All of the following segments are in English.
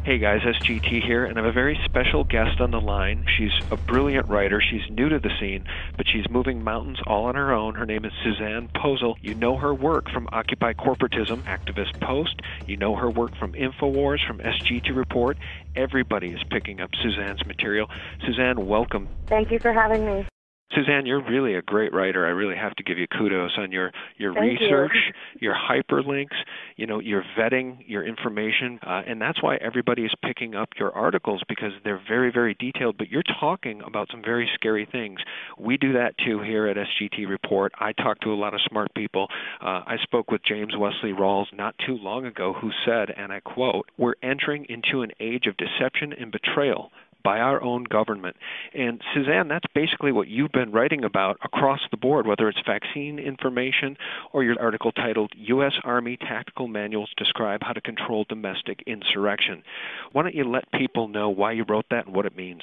Hey guys, SGT here, and I have a very special guest on the line. She's a brilliant writer. She's new to the scene, but she's moving mountains all on her own. Her name is Suzanne Posel. You know her work from Occupy Corporatism, Activist Post. You know her work from InfoWars, from SGT Report. Everybody is picking up Suzanne's material. Suzanne, welcome. Thank you for having me. Suzanne, you're really a great writer. I really have to give you kudos on your Thank research, you. your hyperlinks, your vetting, your information, and that's why everybody is picking up your articles, because they're very, very detailed, but you're talking about some very scary things. We do that too here at SGT Report. I talk to a lot of smart people. I spoke with James Wesley Rawls not too long ago, who said, and I quote, "We're entering into an age of deception and betrayal by our own government." And Suzanne, that's basically what you've been writing about across the board, whether it's vaccine information or your article titled U.S. Army Tactical Manuals Describe How to Control Domestic Insurrection. Why don't you let people know why you wrote that and what it means?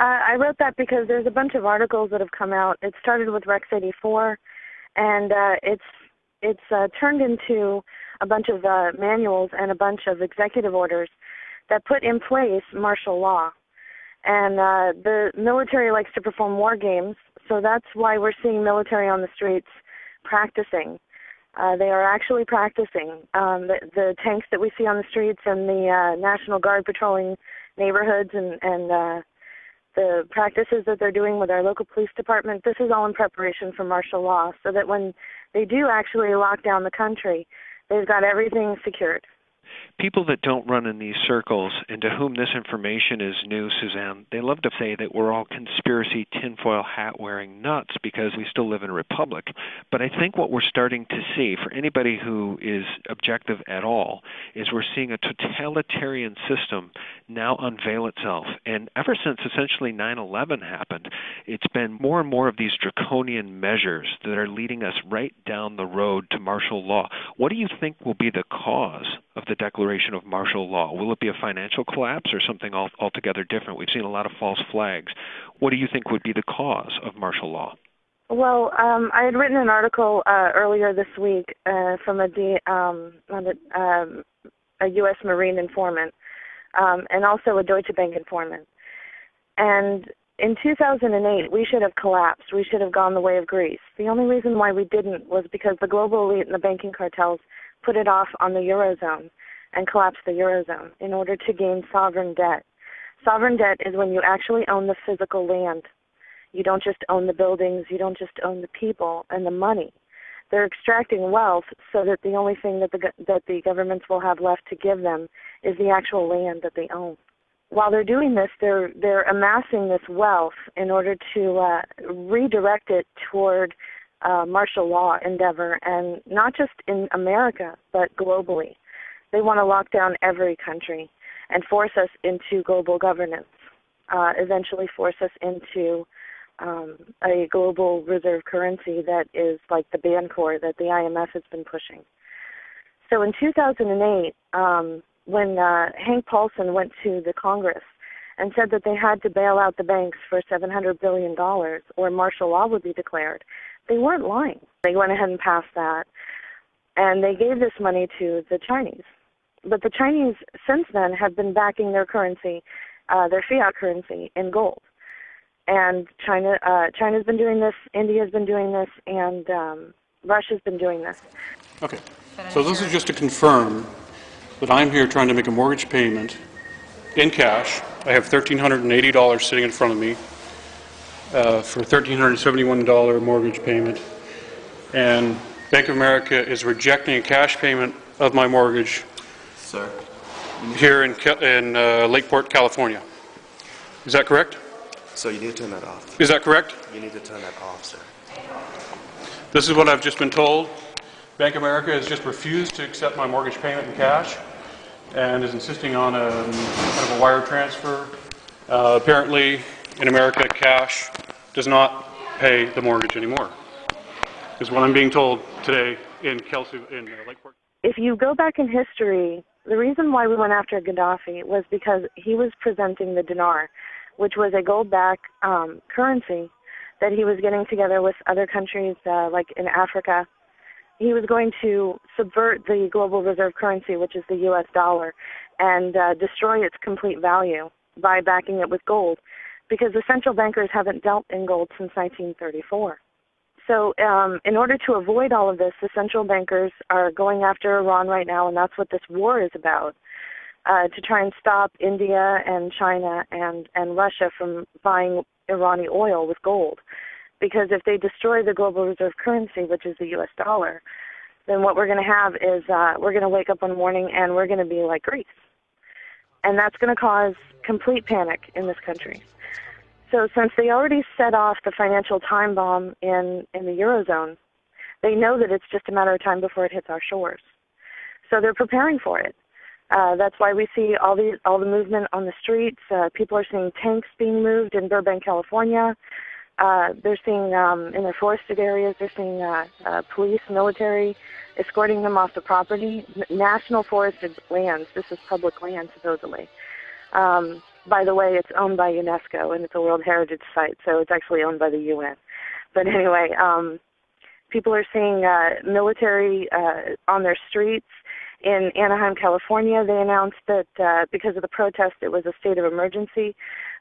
I wrote that because there's a bunch of articles that have come out. It started with Rex 84, and it's turned into a bunch of manuals and a bunch of executive orders that put in place martial law. And the military likes to perform war games, so that's why we're seeing military on the streets practicing. They are actually practicing. The tanks that we see on the streets and the National Guard patrolling neighborhoods and the practices that they're doing with our local police department, this is all in preparation for martial law, so that when they do actually lock down the country, they've got everything secured. People that don't run in these circles and to whom this information is new, Suzanne, they love to say that we're all conspiracy tinfoil hat-wearing nuts because we still live in a republic. But I think what we're starting to see, for anybody who is objective at all, is we're seeing a totalitarian system now unveil itself. And ever since essentially 9/11 happened, it's been more and more of these draconian measures that are leading us right down the road to martial law. What do you think will be the cause of the declaration of martial law? Will it be a financial collapse or something altogether different? We've seen a lot of false flags. What do you think would be the cause of martial law? Well, I had written an article earlier this week from a U.S. Marine informant and also a Deutsche Bank informant. And in 2008, we should have collapsed. We should have gone the way of Greece. The only reason why we didn't was because the global elite and the banking cartels put it off on the Eurozone and collapsed the Eurozone in order to gain sovereign debt. Sovereign debt is when you actually own the physical land. You don't just own the buildings, you don't just own the people and the money. They're extracting wealth so that the only thing that the governments will have left to give them is the actual land that they own. While they're doing this, they're amassing this wealth in order to redirect it toward martial law endeavor, and not just in America, but globally. They want to lock down every country and force us into global governance, eventually force us into a global reserve currency that is like the Bancor that the IMF has been pushing. So in 2008, when Hank Paulson went to the Congress and said that they had to bail out the banks for $700 billion or martial law would be declared, they weren't lying. They went ahead and passed that, and they gave this money to the Chinese. But the Chinese, since then, have been backing their currency, their fiat currency, in gold. And China's been doing this, India's been doing this, and Russia's been doing this. Okay, so this is just to confirm that I'm here trying to make a mortgage payment in cash. I have $1,380 sitting in front of me for a $1,371 mortgage payment, and Bank of America is rejecting a cash payment of my mortgage. Sir, here in Lakeport, California. Is that correct? So you need to turn that off. Is that correct? You need to turn that off, sir. This is what I've just been told. Bank of America has just refused to accept my mortgage payment in cash and is insisting on a kind of a wire transfer. Apparently, in America, cash does not pay the mortgage anymore, is what I'm being told today in Lakeport. If you go back in history, the reason why we went after Gaddafi was because he was presenting the dinar, which was a gold-backed currency that he was getting together with other countries like in Africa he was going to subvert the global reserve currency, which is the U.S. dollar, and destroy its complete value by backing it with gold, because the central bankers haven't dealt in gold since 1934. So in order to avoid all of this, the central bankers are going after Iran right now, and that's what this war is about, to try and stop India and China and Russia from buying Iranian oil with gold. Because if they destroy the global reserve currency, which is the U.S. dollar, then what we're going to have is we're going to wake up one morning and we're going to be like Greece. And that's going to cause complete panic in this country. So since they already set off the financial time bomb in the Eurozone, they know that it's just a matter of time before it hits our shores. So they're preparing for it. That's why we see all the movement on the streets. People are seeing tanks being moved in Burbank, California. They're seeing, in their forested areas, they're seeing police, military, escorting them off the property. National forested lands. This is public land, supposedly. By the way, it's owned by UNESCO, and it's a World Heritage Site, so it's actually owned by the UN. But anyway, people are seeing military on their streets. In Anaheim, California, they announced that because of the protest, it was a state of emergency,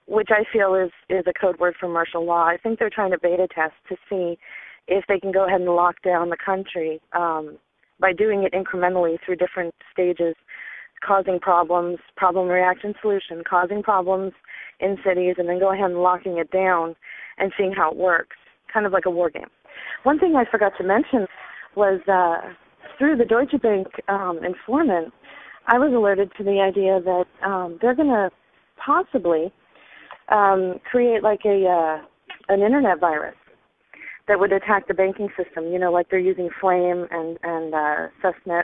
which I feel is a code word for martial law. I think they're trying to beta test to see if they can go ahead and lock down the country by doing it incrementally through different stages, causing problems, problem, reaction, solution, causing problems in cities, and then go ahead and locking it down and seeing how it works, kind of like a war game. One thing I forgot to mention was through the Deutsche Bank informant, I was alerted to the idea that they're going to possibly create like an internet virus that would attack the banking system, like they're using Flame and Susnet.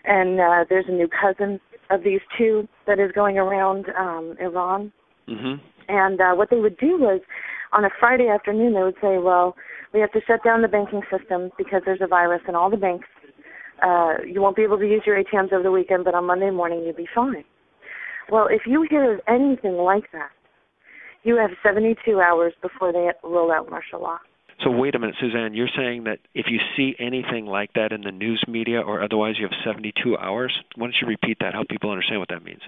And there's a new cousin of these two that is going around Iran. Mm-hmm. And what they would do was, on a Friday afternoon, they would say, well, we have to shut down the banking system because there's a virus in all the banks. You won't be able to use your ATMs over the weekend, but on Monday morning you'll be fine. Well, if you hear of anything like that, you have 72 hours before they roll out martial law. So wait a minute, Suzanne, you're saying that if you see anything like that in the news media or otherwise, you have 72 hours? Why don't you repeat that, help people understand what that means?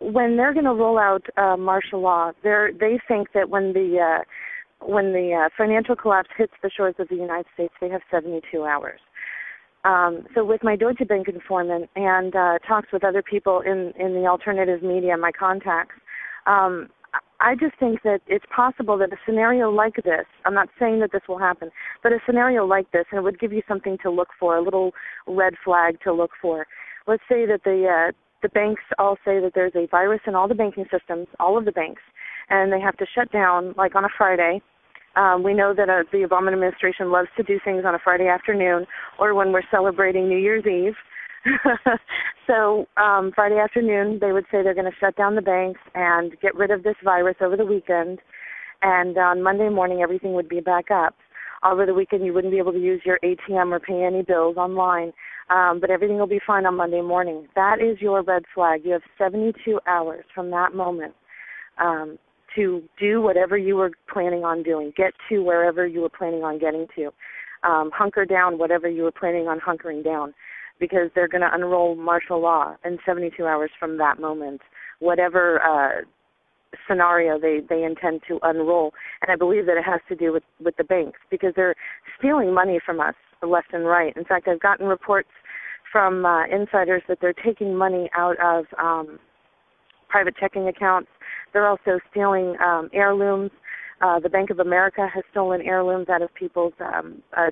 When they're going to roll out martial law, they think that when the financial collapse hits the shores of the United States, they have 72 hours. So with my Deutsche Bank informant and talks with other people in the alternative media, my contacts, I just think that it's possible that a scenario like this, I'm not saying that this will happen, but a scenario like this, and it would give you something to look for, a little red flag to look for. Let's say that the banks all say that there's a virus in all the banking systems, all of the banks, and they have to shut down, like on a Friday. We know that the Obama administration loves to do things on a Friday afternoon or when we're celebrating New Year's Eve. So Friday afternoon, they would say they're going to shut down the banks and get rid of this virus over the weekend. And on Monday morning, everything would be back up. Over the weekend, you wouldn't be able to use your ATM or pay any bills online, but everything will be fine on Monday morning. That is your red flag. You have 72 hours from that moment to do whatever you were planning on doing, get to wherever you were planning on getting to, hunker down whatever you were planning on hunkering down, because they're going to unroll martial law in 72 hours from that moment, whatever scenario they intend to unroll. And I believe that it has to do with the banks, because they're stealing money from us left and right. In fact, I've gotten reports from insiders that they're taking money out of private checking accounts. They're also stealing heirlooms. The Bank of America has stolen heirlooms out of people's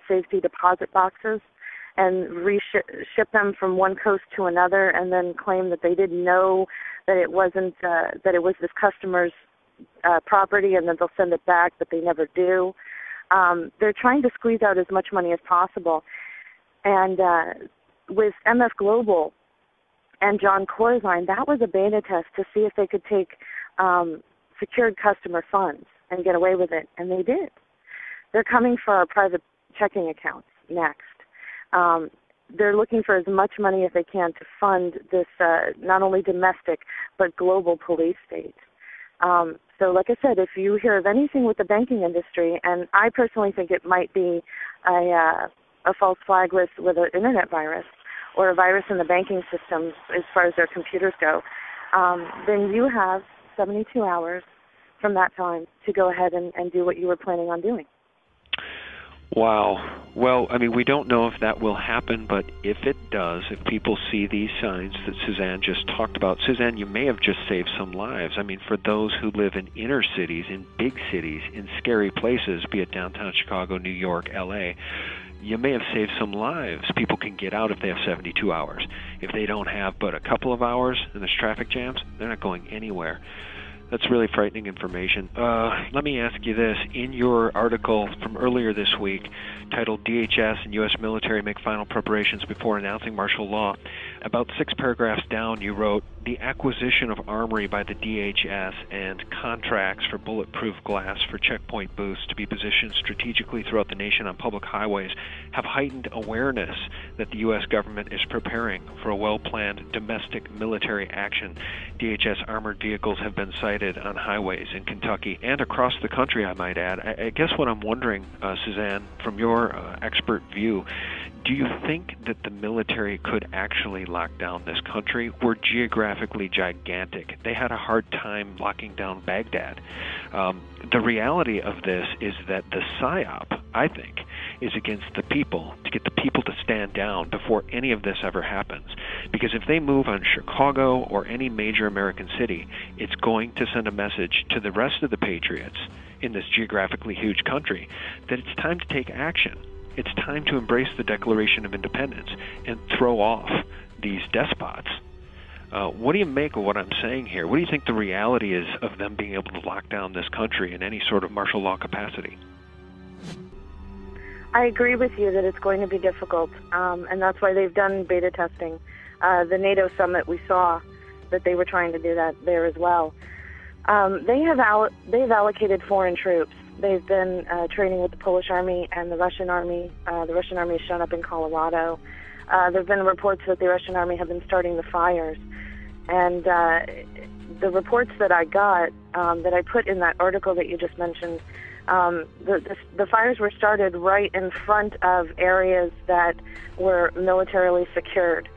safety deposit boxes and ship them from one coast to another, and then claim that they didn't know that it wasn't that it was this customer's property, and then they'll send it back, but they never do. They're trying to squeeze out as much money as possible. And with MF Global and John Corzine, that was a beta test to see if they could take secured customer funds and get away with it, and they did. They're coming for our private checking accounts next. They're looking for as much money as they can to fund this not only domestic but global police state. So like I said, if you hear of anything with the banking industry, and I personally think it might be a false flag with an internet virus or a virus in the banking system as far as their computers go, then you have 72 hours from that time to go ahead and do what you were planning on doing. Wow. Well, I mean, we don't know if that will happen, but if it does, if people see these signs that Suzanne just talked about, Suzanne, you may have just saved some lives. I mean, for those who live in inner cities, in big cities, in scary places, be it downtown Chicago, New York, L.A., you may have saved some lives. People can get out if they have 72 hours. If they don't have but a couple of hours and there's traffic jams, they're not going anywhere. That's really frightening information. Let me ask you this. In your article from earlier this week, titled DHS and U.S. Military Make Final Preparations Before Announcing Martial Law, about 6 paragraphs down you wrote, the acquisition of armory by the DHS and contracts for bulletproof glass for checkpoint booths to be positioned strategically throughout the nation on public highways have heightened awareness that the U.S. government is preparing for a well-planned domestic military action. DHS armored vehicles have been sighted on highways in Kentucky and across the country, I might add. I guess what I'm wondering, Suzanne, from your expert view, do you think that the military could actually lock down this country? We're geographically gigantic. They had a hard time locking down Baghdad. The reality of this is that the PSYOP, I think, is against the people, to get the people to stand down before any of this ever happens. Because if they move on Chicago or any major American city, it's going to send a message to the rest of the patriots in this geographically huge country that it's time to take action. It's time to embrace the Declaration of Independence and throw off these despots. What do you make of what I'm saying here? What do you think the reality is of them being able to lock down this country in any sort of martial law capacity? I agree with you that it's going to be difficult, and that's why they've done beta testing. The NATO summit, we saw that they were trying to do that there as well. They've allocated foreign troops. They've been training with the Polish army and the Russian army. The Russian army has shown up in Colorado. There have been reports that the Russian army have been starting the fires. And the reports that I got, that I put in that article that you just mentioned, the fires were started right in front of areas that were militarily secured.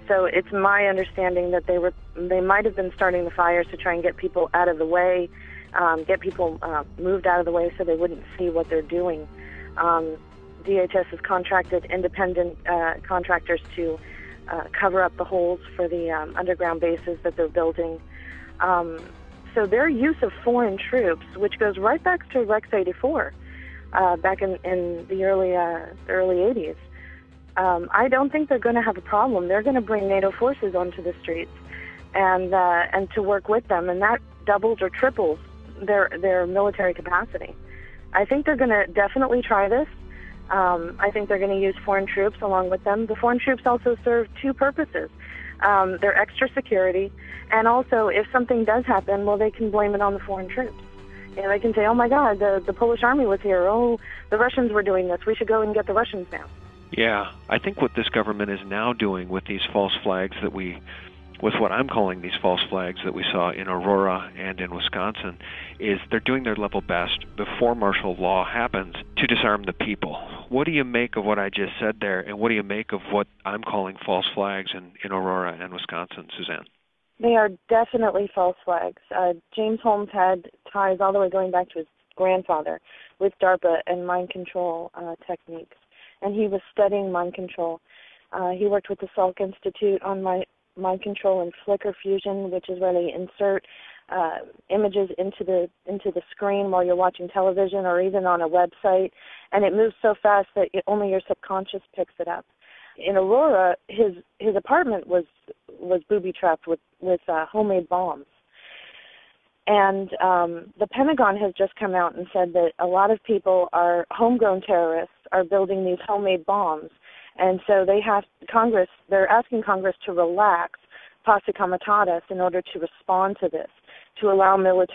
So it's my understanding that they might have been starting the fires to try and get people out of the way, get people moved out of the way so they wouldn't see what they're doing. DHS has contracted independent contractors to cover up the holes for the underground bases that they're building. So their use of foreign troops, which goes right back to Rex 84, back in the early 80s, I don't think they're going to have a problem. They're going to bring NATO forces onto the streets and to work with them, and that doubles or triples their military capacity. I think they're going to definitely try this. I think they're going to use foreign troops along with them. The foreign troops also serve 2 purposes. They're extra security, and also if something does happen, well, they can blame it on the foreign troops. You know, they can say, oh my God, the Polish army was here. Oh, the Russians were doing this. We should go and get the Russians now. Yeah, I think what this government is now doing with these false flags with what I'm calling these false flags that we saw in Aurora and in Wisconsin, is they're doing their level best before martial law happens to disarm the people. What do you make of what I just said there, and what do you make of what I'm calling false flags in Aurora and Wisconsin, Suzanne? They are definitely false flags. James Holmes had ties all the way going back to his grandfather with DARPA and mind control techniques, and he was studying mind control. He worked with the Salk Institute on mind control and flicker fusion, which is where they insert images into the screen while you're watching television or even on a website, and it moves so fast that only your subconscious picks it up. In Aurora, his apartment was booby-trapped with homemade bombs. And the Pentagon has just come out and said that a lot of people homegrown terrorists are building these homemade bombs. And so they're asking Congress to relax posse comitatus in order to respond to this, to allow military